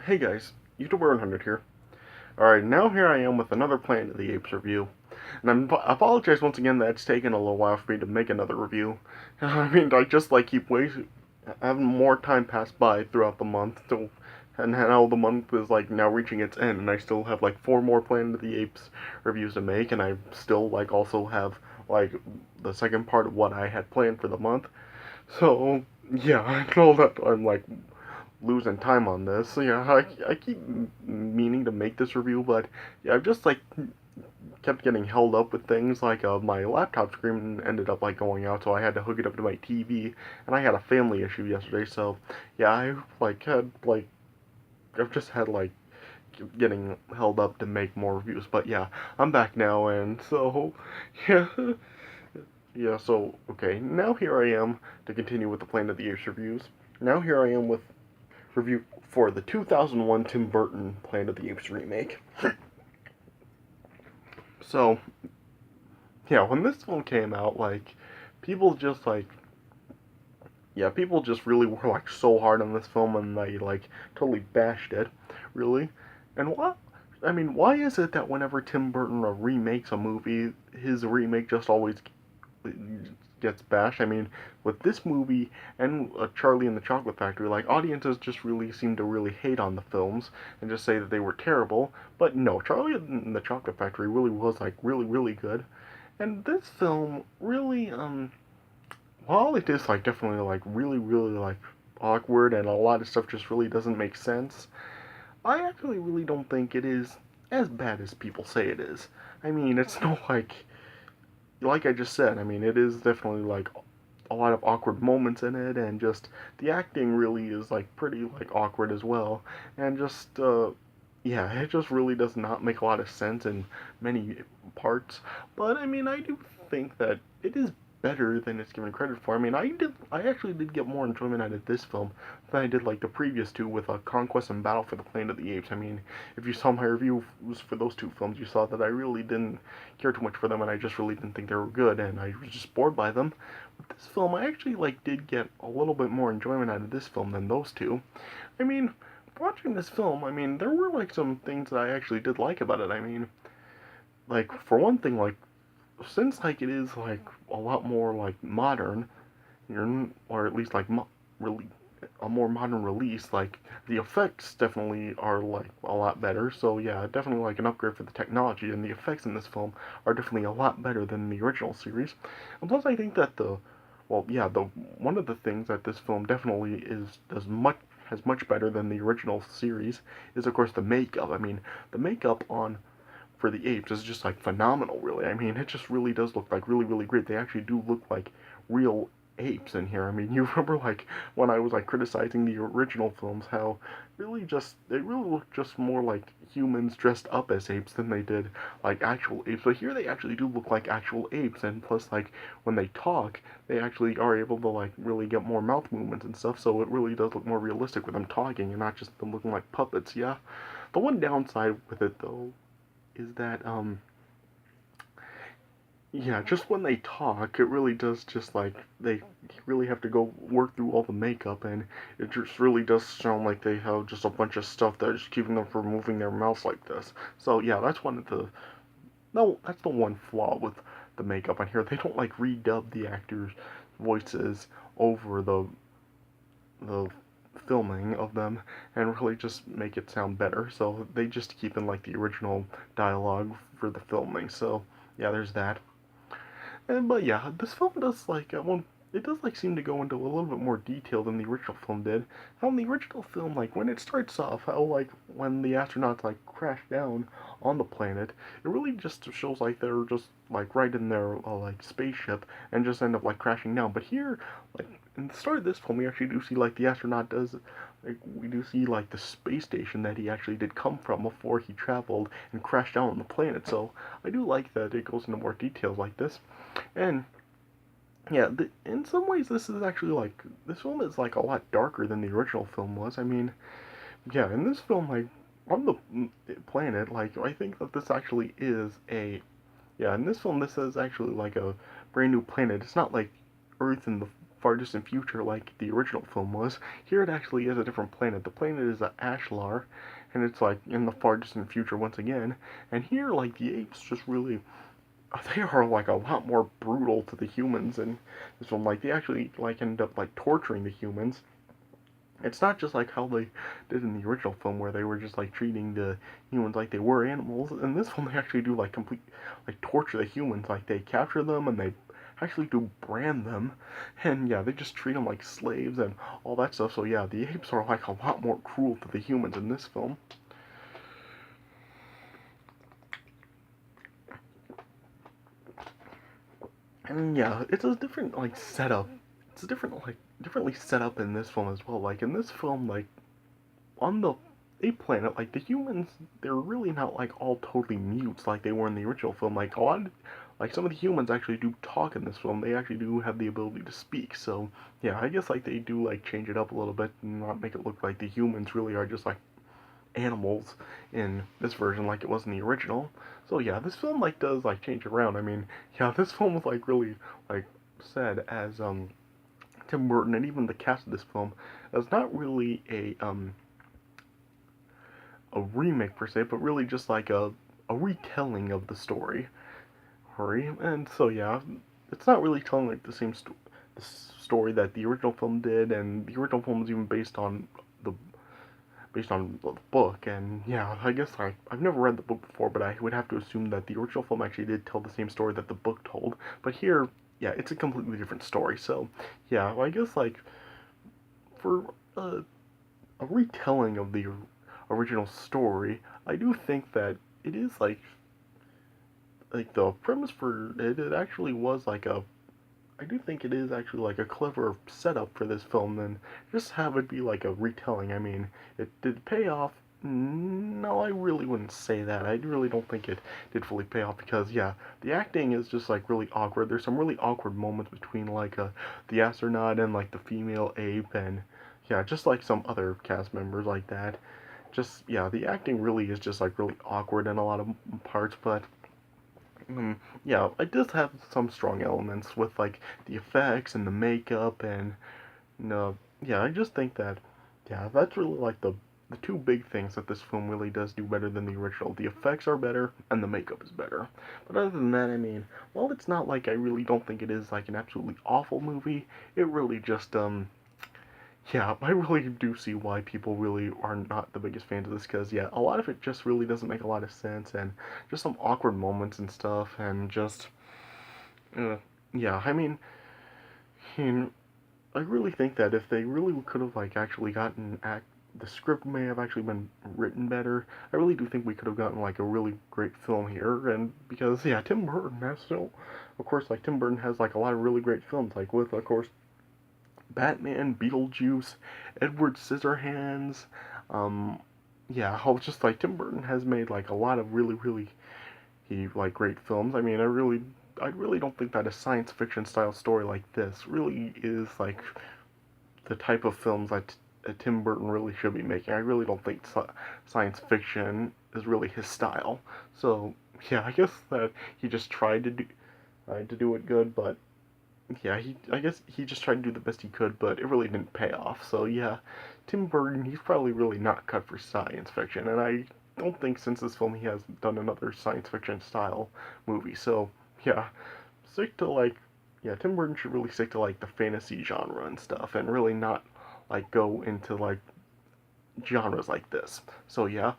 Hey guys, YouTuber 100 here. Alright, now here I am with another Planet of the Apes review. And I apologize once again that it's taken a little while for me to make another review. I mean, I just keep having more time pass by throughout the month, so, and now the month is now reaching its end, and I still have four more Planet of the Apes reviews to make, and I still also have the second part of what I had planned for the month. So, yeah, I know that I'm losing time on this. So, yeah, I keep meaning to make this review, but yeah, I've just kept getting held up with things my laptop screen ended up going out, so I had to hook it up to my TV, and I had a family issue yesterday. So yeah, I had I've just had getting held up to make more reviews. But yeah, I'm back now, and so yeah. Yeah, so, okay, now here I am to continue with the Planet of the Apes reviews. Now here I am with review for the 2001 Tim Burton Planet of the Apes remake. So, yeah, when this film came out, people just yeah, people just really were so hard on this film, and they totally bashed it, really. And what? I mean, why is it that whenever Tim Burton remakes a movie, his remake just always gets bashed? I mean, with this movie and Charlie and the Chocolate Factory, audiences just really seem to really hate on the films and just say that they were terrible. But no, Charlie and the Chocolate Factory really was really really good. And this film really while it is definitely really really awkward and a lot of stuff just really doesn't make sense, I actually really don't think it is as bad as people say it is. I mean, it's no like I just said, I mean, it is definitely a lot of awkward moments in it, and just the acting really is pretty awkward as well, and just yeah, it just really does not make a lot of sense in many parts. But I mean, I do think that it is better than it's given credit for. I mean, I actually did get more enjoyment out of this film than I did the previous two with Conquest and Battle for the Planet of the Apes. I mean, if you saw my reviews for those two films, you saw that I really didn't care too much for them, and I just really didn't think they were good, and I was just bored by them. With this film, I actually did get a little bit more enjoyment out of this film than those two. I mean, watching this film, I mean, there were some things that I actually did like about it. I mean, for one thing, since it is a lot more modern, or at least really a more modern release, the effects definitely are a lot better. So yeah, definitely an upgrade for the technology, and the effects in this film are definitely a lot better than the original series. And plus, I think that the well, yeah, the one of the things that this film definitely does much has much better than the original series is of course the makeup. I mean, the makeup on for the apes is just phenomenal, really. I mean, it just really does look really really great. They actually do look like real apes in here. I mean, you remember when I was criticizing the original films, how really just they really look just more like humans dressed up as apes than they did actual apes. But here they actually do look like actual apes, and plus when they talk, they actually are able to really get more mouth movements and stuff. So it really does look more realistic with them talking and not just them looking like puppets. Yeah. The one downside with it though is that yeah, just when they talk, it really does just they really have to go work through all the makeup, and it just really does sound like they have just a bunch of stuff that is keeping them from moving their mouths like this. So yeah, that's one of the no, that's the one flaw with the makeup on here. They don't redub the actors' voices over the filming of them and really just make it sound better. So they just keep in the original dialogue for the filming. So yeah, there's that. And but yeah, this film does well, it does seem to go into a little bit more detail than the original film did. How in the original film, when it starts off, how when the astronauts crash down on the planet, it really just shows they're just right in their spaceship and just end up crashing down. But here, in the start of this film, we actually do see the astronaut does we do see the space station that he actually did come from before he traveled and crashed down on the planet. So I do like that it goes into more details like this. And yeah, in some ways, this is actually this film is a lot darker than the original film was. I mean, yeah, in this film, on the planet, I think that this actually is in this film, this is actually a brand new planet. It's not like Earth in the far distant future like the original film was. Here it actually is a different planet. The planet is Ashlar, and it's like in the far distant future once again. And here, like the apes, just really they are like a lot more brutal to the humans in this one. Like they actually like end up like torturing the humans. It's not just like how they did in the original film where they were just like treating the humans like they were animals. In this one, they actually do like complete like torture the humans. Like they capture them and they actually do brand them, and yeah, they just treat them like slaves and all that stuff. So yeah, the apes are like a lot more cruel to the humans in this film. And yeah, it's a different like setup. It's a different like differently set up in this film as well. Like in this film, like on the ape planet, like the humans, they're really not like all totally mutes like they were in the original film. Like a lot, like some of the humans actually do talk in this film. They actually do have the ability to speak. So yeah, I guess like they do like change it up a little bit and not make it look like the humans really are just like animals in this version like it was in the original. So yeah, this film like does like change around. I mean, yeah, this film was like really like said as Tim Burton and even the cast of this film as not really a remake per se, but really just like a retelling of the story. Hurry, and so yeah, it's not really telling like the story that the original film did, and the original film was even the based on the book. And yeah, I guess I've never read the book before, but I would have to assume that the original film actually did tell the same story that the book told. But here, yeah, it's a completely different story. So yeah, I guess like for a retelling of the original story, I do think that it is like the premise for it, it actually was like a I do think it is actually like a clever setup for this film and just have it be like a retelling. I mean, it did pay off. No, I really wouldn't say that. I really don't think it did fully pay off because yeah, the acting is just like really awkward. There's some really awkward moments between like the astronaut and like the female ape and yeah, just like some other cast members like that. Just yeah, the acting really is just like really awkward in a lot of parts, but yeah, it does have some strong elements with like the effects and the makeup and no, yeah, I just think that yeah, that's really like the two big things that this film really does do better than the original. The effects are better and the makeup is better. But other than that, I mean, well, it's not like I really don't think it is like an absolutely awful movie. It really just yeah, I really do see why people really are not the biggest fans of this because, yeah, a lot of it just really doesn't make a lot of sense and just some awkward moments and stuff and just, uh, yeah, I really think that if they really could have, like, actually the script may have actually been written better. I really do think we could have gotten, like, a really great film here and because, yeah, Tim Burton has still, of course, like, Tim Burton has, like, a lot of really great films, like, with, of course, Batman, Beetlejuice, Edward Scissorhands. Um, yeah, how just like Tim Burton has made like a lot of really he like great films. I mean, I really don't think that a science fiction style story like this really is like the type of films that Tim Burton really should be making. I really don't think science fiction is really his style. So yeah, I guess that he just tried to do it good, but yeah, I guess he just tried to do the best he could, but it really didn't pay off. So yeah, Tim Burton, he's probably really not cut for science fiction, and I don't think since this film he has done another science fiction style movie. So yeah, stick to like yeah, Tim Burton should really stick to like the fantasy genre and stuff, and really not like go into like genres like this. So yeah,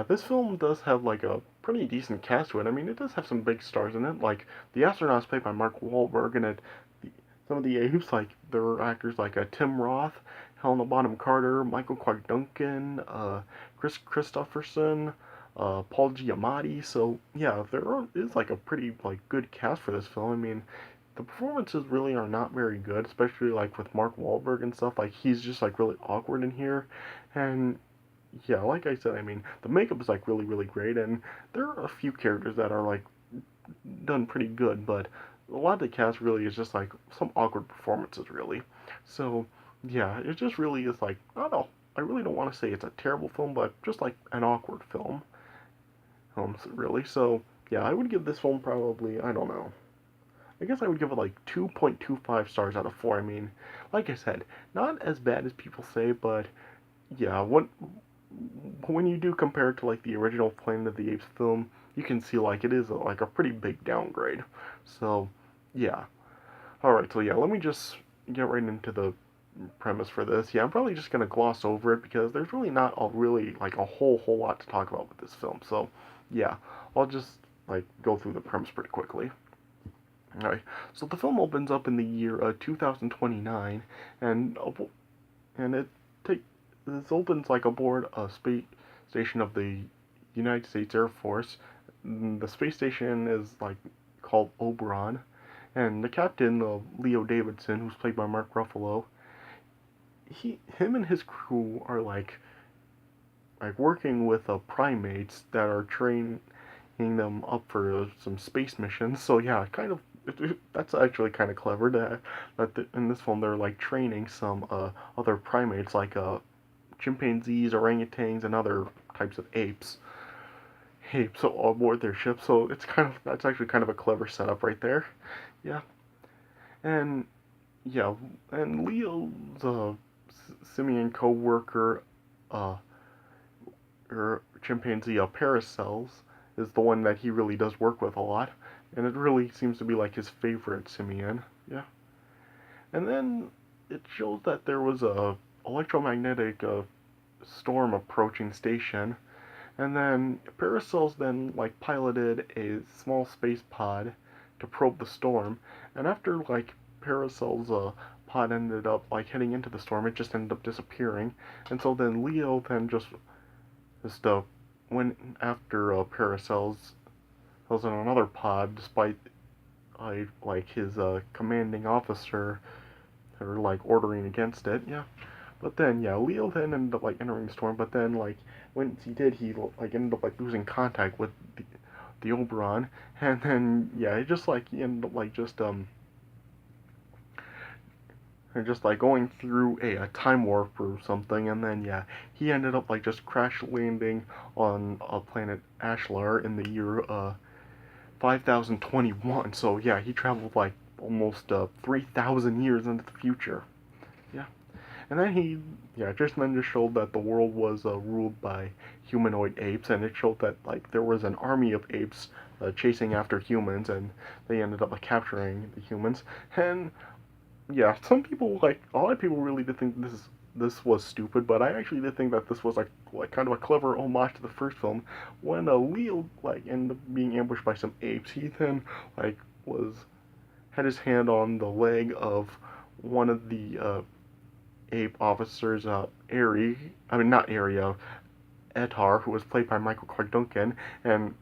this film does have like a pretty decent cast to it. I mean, it does have some big stars in it. Like the astronaut's played by Mark Wahlberg, and some of the apes like there are actors like Tim Roth, Helena Bonham Carter, Michael Clark Duncan, Chris Christopherson, Paul Giamatti. So yeah, is like a pretty like good cast for this film. I mean, the performances really are not very good, especially like with Mark Wahlberg and stuff. Like he's just like really awkward in here, and yeah, like I said, I mean, the makeup is like really great, and there are a few characters that are like done pretty good, but a lot of the cast really is just like some awkward performances, really. So, yeah, it just really is like, I don't know, I really don't want to say it's a terrible film, but just like an awkward film, really. So, yeah, I would give this film probably, I don't know, I guess I would give it like 2.25 stars out of 4. I mean, like I said, not as bad as people say, but yeah, when you do compare it to like the original Planet of the Apes film, you can see like it is like a pretty big downgrade. So, yeah. All right, so yeah, let me just get right into the premise for this. Yeah, I'm probably just gonna gloss over it because there's really not a really like a whole lot to talk about with this film. So, yeah, I'll just like go through the premise pretty quickly. All right, so the film opens up in the year 2029, and and it take this opens like aboard a space station of the United States Air Force. The space station is like called Oberon, and the captain, Leo Davidson, who's played by Mark Ruffalo, him and his crew are like working with primates that are training them up for some space missions. So yeah, kind of that's actually kind of clever that in this film they're like training some other primates like chimpanzees, orangutans, and other types of apes aboard their ship. So that's actually kind of a clever setup right there. Yeah, and yeah, and Leo's simian co-worker, uh, or chimpanzee Paracels, is the one that he really does work with a lot, and it really seems to be like his favorite simian. Yeah, and then it shows that there was a electromagnetic storm approaching station, and then Paracels then like piloted a small space pod to probe the storm, and after like Paracel's pod ended up like heading into the storm, it just ended up disappearing, and so then Leo then just went after Paracels was in another pod, despite like his commanding officer or like ordering against it. Yeah, but then yeah, Leo then ended up like entering the storm. But then like once he did, he like ended up like losing contact with the Oberon, and then yeah, it just like he ended up like just like going through a time warp or something, and then yeah, he ended up like just crash landing on a planet Ashlar in the year 5021. So yeah, he traveled like almost 3,000 years into the future. Yeah, and then just showed that the world was ruled by humanoid apes, and it showed that like there was an army of apes chasing after humans, and they ended up like capturing the humans. And yeah, some people like a lot of people really did think this was stupid, but I actually did think that this was like kind of a clever homage to the first film. When Leo like ended up being ambushed by some apes, he then like was had his hand on the leg of one of the ape officers, I mean not Ari, Etar, who was played by Michael Clark Duncan, and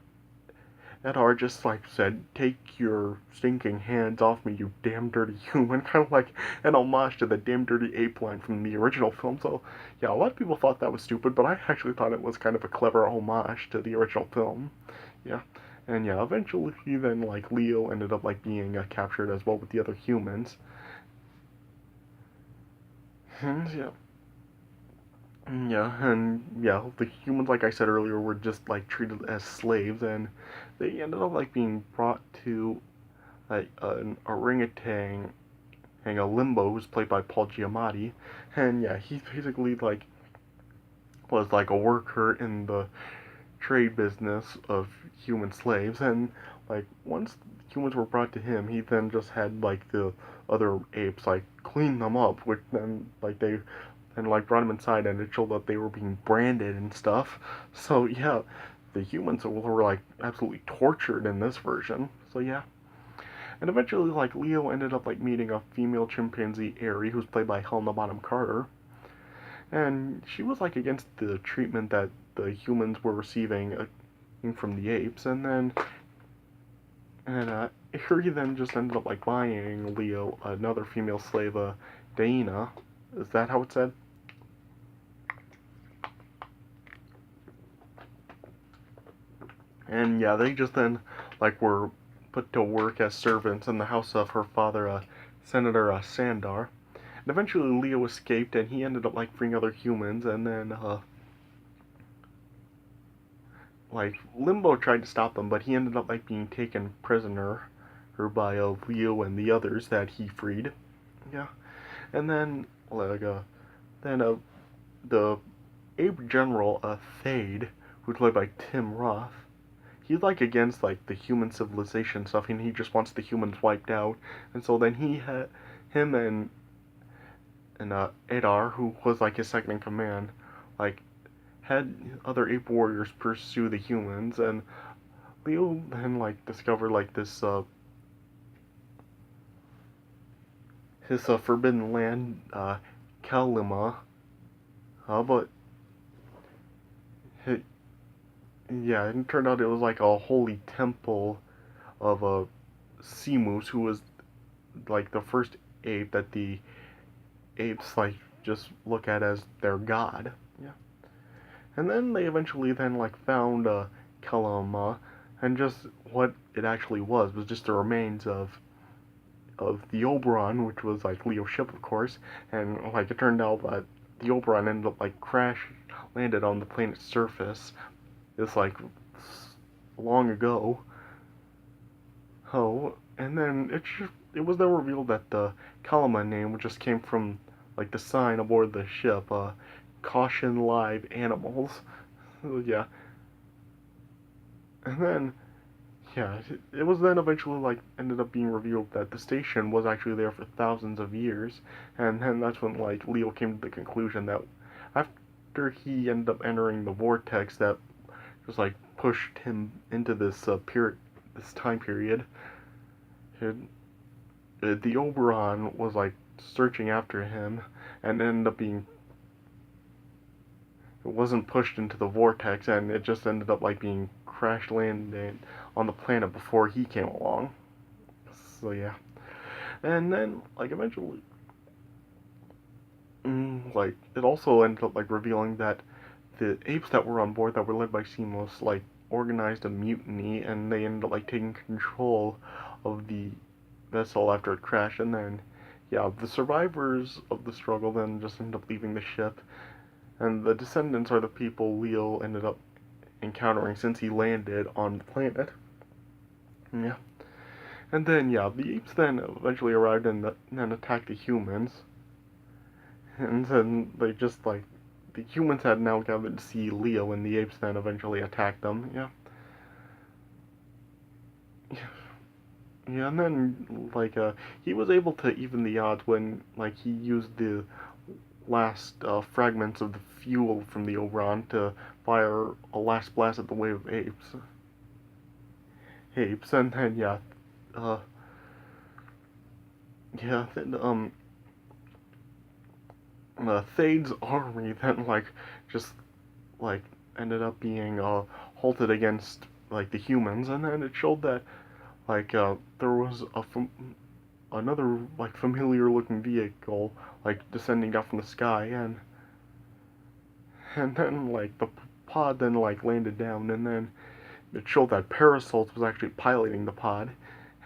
Eddard just like said, "Take your stinking hands off me, you damn dirty human," kind of like an homage to the damn dirty ape line from the original film. So yeah, a lot of people thought that was stupid, but I actually thought it was kind of a clever homage to the original film. Yeah, and yeah, eventually then like Leo ended up like being captured as well with the other humans, and yeah. Yeah, and yeah, the humans, like I said earlier, were just like treated as slaves, and they ended up like being brought to like an orangutan and a limbo who's played by Paul Giamatti, and yeah, he basically like was like a worker in the trade business of human slaves, and like once humans were brought to him, he then just had like the other apes like clean them up, which then like they and like brought them inside, and it showed that they were being branded and stuff. So yeah, the humans were like absolutely tortured in this version. So yeah, and eventually like Leo ended up like meeting a female chimpanzee, Ari, who's played by Helena Bonham Carter, and she was like against the treatment that the humans were receiving from the apes, and Ari then just ended up like buying Leo another female slave, Diana. Is that how it's said? And yeah, they just then like were put to work as servants in the house of her father, Senator Sandar. And eventually Leo escaped, and he ended up like freeing other humans. And then like Limbo tried to stop them, but he ended up like being taken prisoner. or by Leo and the others that he freed. Yeah, and then the Ape General Thade, who's played by Tim Roth. He's like against like the human civilization stuff, and he just wants the humans wiped out. And so then him and Adar, who was like his second in command, like had other ape warriors pursue the humans, and Leo then like discovered like this his forbidden land, Kalima, but it, yeah, it turned out it was like a holy temple of a sea moose who was like the first ape that the apes like just look at as their god. Yeah. And then they eventually then like found Kalama, and just what it actually was just the remains of the Oberon, which was like Leo's ship, of course, and like it turned out that the Oberon ended up like crash landed on the planet's surface. It's like long ago. Oh, and then it was then revealed that the Kalama name just came from like the sign aboard the ship, caution live animals. Yeah, and then yeah, it was then eventually like ended up being revealed that the station was actually there for thousands of years, and then that's when like Leo came to the conclusion that after he ended up entering the vortex that just like pushed him into this this time period, it, the Oberon was like searching after him, and ended up being it wasn't pushed into the vortex, and it just ended up like being crash landed on the planet before he came along. So yeah, and then like eventually, like it also ended up like revealing that the apes that were on board that were led by Simos like organized a mutiny, and they ended up like taking control of the vessel after it crashed, and then yeah, the survivors of the struggle then just ended up leaving the ship, and the descendants are the people Leo ended up encountering since he landed on the planet. Yeah. And then, yeah, the apes then eventually arrived and then attacked the humans. And then they just, like, the humans had now gathered to see Leo, and the apes then eventually attacked them. Yeah. Yeah, and then, like, he was able to even the odds when, like, he used the last fragments of the fuel from the Oberon to fire a last blast at the wave of apes. And then, yeah, uh, yeah, then, Thade's army then like just like ended up being halted against like the humans, and then it showed that like there was another like familiar looking vehicle like descending down from the sky, and then like the pod then like landed down, and then it showed that Parasols was actually piloting the pod,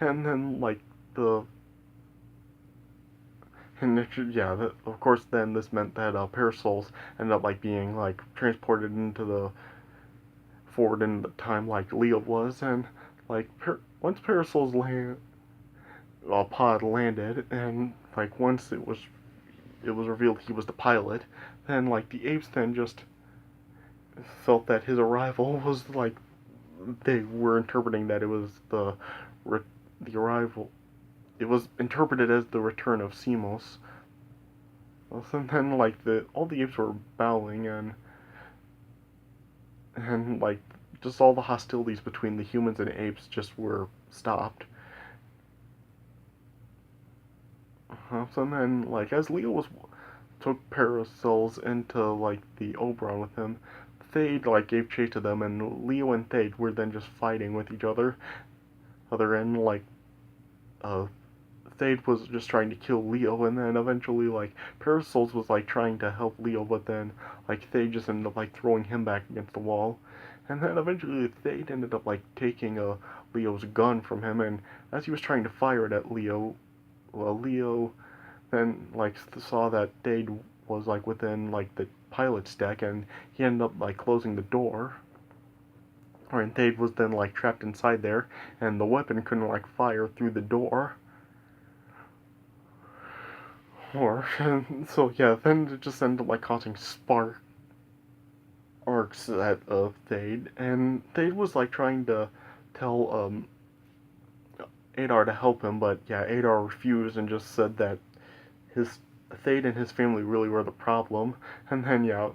and then like the and it should, yeah, of course, then this meant that Parasols ended up like being like transported into the forward in the time like Leo was, and like once Parasol's pod landed, and like once it was revealed he was the pilot, then like the apes then just felt that his arrival was like they were interpreting that it was the arrival. It was interpreted as the return of Simos. And then like the all the apes were bowing, and like just all the hostilities between the humans and apes just were stopped. So then like as Leo was took Parasols into like the Oberon with him, Thade like gave chase to them, and Leo and Thade were then just fighting with each other. Other end like uh Thade was just trying to kill Leo, and then eventually like Parasols was like trying to help Leo, but then like Thade just ended up like throwing him back against the wall, and then eventually Thade ended up like taking Leo's gun from him, and as he was trying to fire it at Leo, well Leo then like saw that Thade was like within like the pilot's deck, and he ended up like closing the door, and Thade was then like trapped inside there, and the weapon couldn't like fire through the door. Or so yeah, then it just ended up like causing sparks at Thade, and Thade was like trying to tell Adar to help him, but yeah, Adar refused and just said that his Thade and his family really were the problem. And then yeah,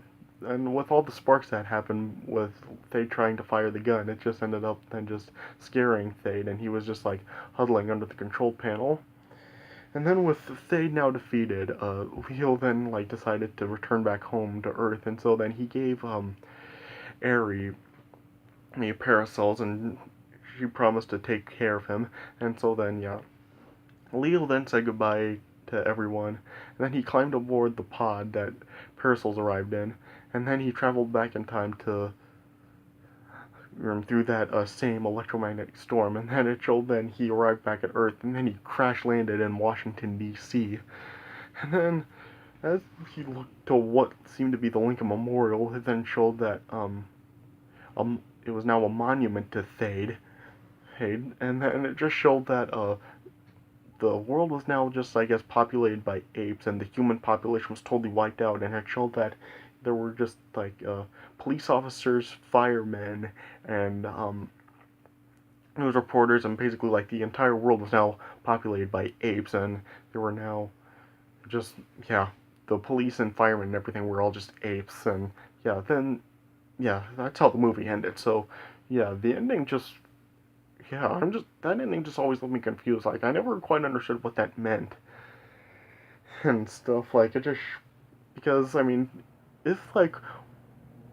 and with all the sparks that happened with Thade trying to fire the gun, it just ended up then just scaring Thade, and he was just like huddling under the control panel. And then with Thade now defeated, Leo then like decided to return back home to Earth, and so then he gave Aerie the parasols, and she promised to take care of him. And so then yeah, Leo then said goodbye to everyone, and then he climbed aboard the pod that Parasols arrived in, and then he traveled back in time to through that same electromagnetic storm, and then it showed then he arrived back at Earth, and then he crash landed in Washington D.C. And then as he looked to what seemed to be the Lincoln Memorial, it then showed that it was now a monument to Thade, and then it just showed that the world was now just, I guess, populated by apes, and the human population was totally wiped out, and it showed that there were just, like, police officers, firemen, and, news reporters, and basically, like, the entire world was now populated by apes, and there were now just, yeah, the police and firemen and everything were all just apes, and, yeah, that's how the movie ended, so, yeah, the ending just yeah, that ending just always left me confused. Like I never quite understood what that meant and stuff. Like it just because I mean, if like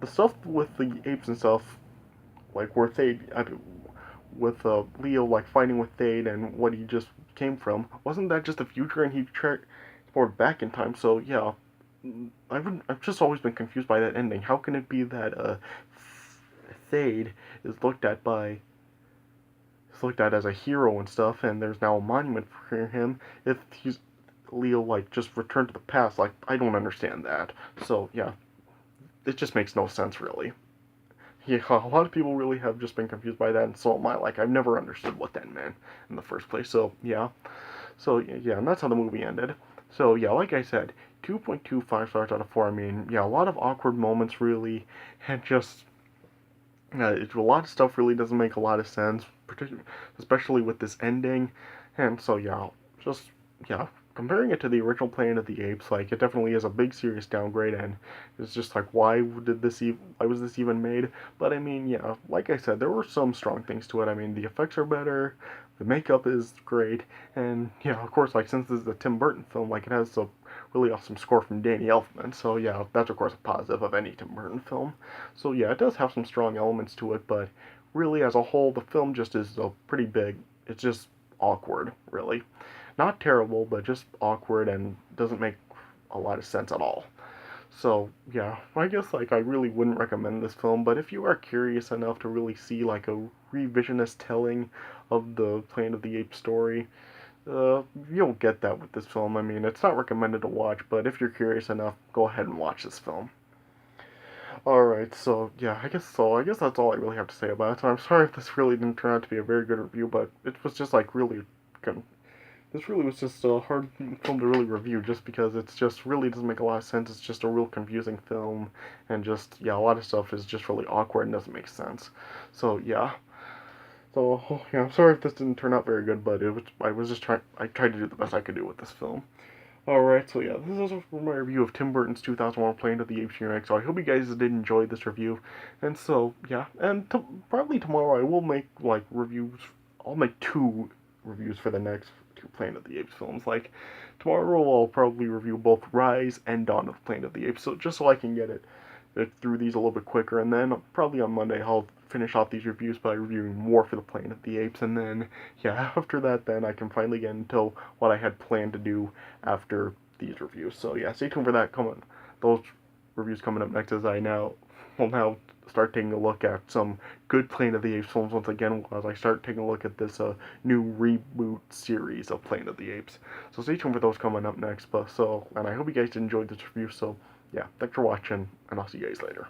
the stuff with the apes and stuff, like where with Leo like fighting with Thade and what he just came from, wasn't that just the future and he transported back in time? So yeah, I've just always been confused by that ending. How can it be that Thade is looked at as a hero and stuff, and there's now a monument for him if he's Leo like just returned to the past. Like I don't understand that. So yeah, it just makes no sense really. Yeah, a lot of people really have just been confused by that, and so am I. Like I've never understood what that meant in the first place. So yeah, and that's how the movie ended. So yeah, like I said, 2.25 stars out of 4. I mean, yeah, a lot of awkward moments really, and just a lot of stuff really doesn't make a lot of sense, particularly, especially with this ending. And so yeah, just yeah, comparing it to the original Planet of the Apes, like it definitely is a big serious downgrade, and it's just like why was this even made? But I mean, yeah, like I said, there were some strong things to it. I mean, the effects are better, the makeup is great, and yeah, of course, like since this is a Tim Burton film, like it has a really awesome score from Danny Elfman. So yeah, that's of course a positive of any Tim Burton film. So yeah, it does have some strong elements to it, but really as a whole, the film just is a pretty big. It's just awkward, really. Not terrible, but just awkward and doesn't make a lot of sense at all. So yeah, I guess like I really wouldn't recommend this film, but if you are curious enough to really see like a revisionist telling of the Planet of the Apes story, you'll get that with this film. I mean, it's not recommended to watch, but if you're curious enough, go ahead and watch this film. Alright, so yeah, I guess that's all I really have to say about it. So I'm sorry if this really didn't turn out to be a very good review, but it was just like really this really was just a hard film to really review just because it's just really doesn't make a lot of sense. It's just a real confusing film, and just yeah, a lot of stuff is just really awkward and doesn't make sense. So yeah. So yeah, I'm sorry if this didn't turn out very good, but I tried to do the best I could do with this film. Alright, so yeah, this is my review of Tim Burton's 2001 Planet of the Apes remake, so I hope you guys did enjoy this review, and so, yeah, and probably tomorrow I will make, like, I'll make 2 reviews for the next 2 Planet of the Apes films, like, tomorrow I'll probably review both Rise and Dawn of the Planet of the Apes, so just so I can get it through these a little bit quicker, and then probably on Monday I'll finish off these reviews by reviewing more for the Planet of the Apes, and then, yeah, after that, then I can finally get into what I had planned to do after these reviews. So, yeah, stay tuned for that those reviews coming up next as I will now start taking a look at some good Planet of the Apes films once again as I start taking a look at this new reboot series of Planet of the Apes. So stay tuned for those coming up next. And I hope you guys enjoyed this review. So yeah, thanks for watching, and I'll see you guys later.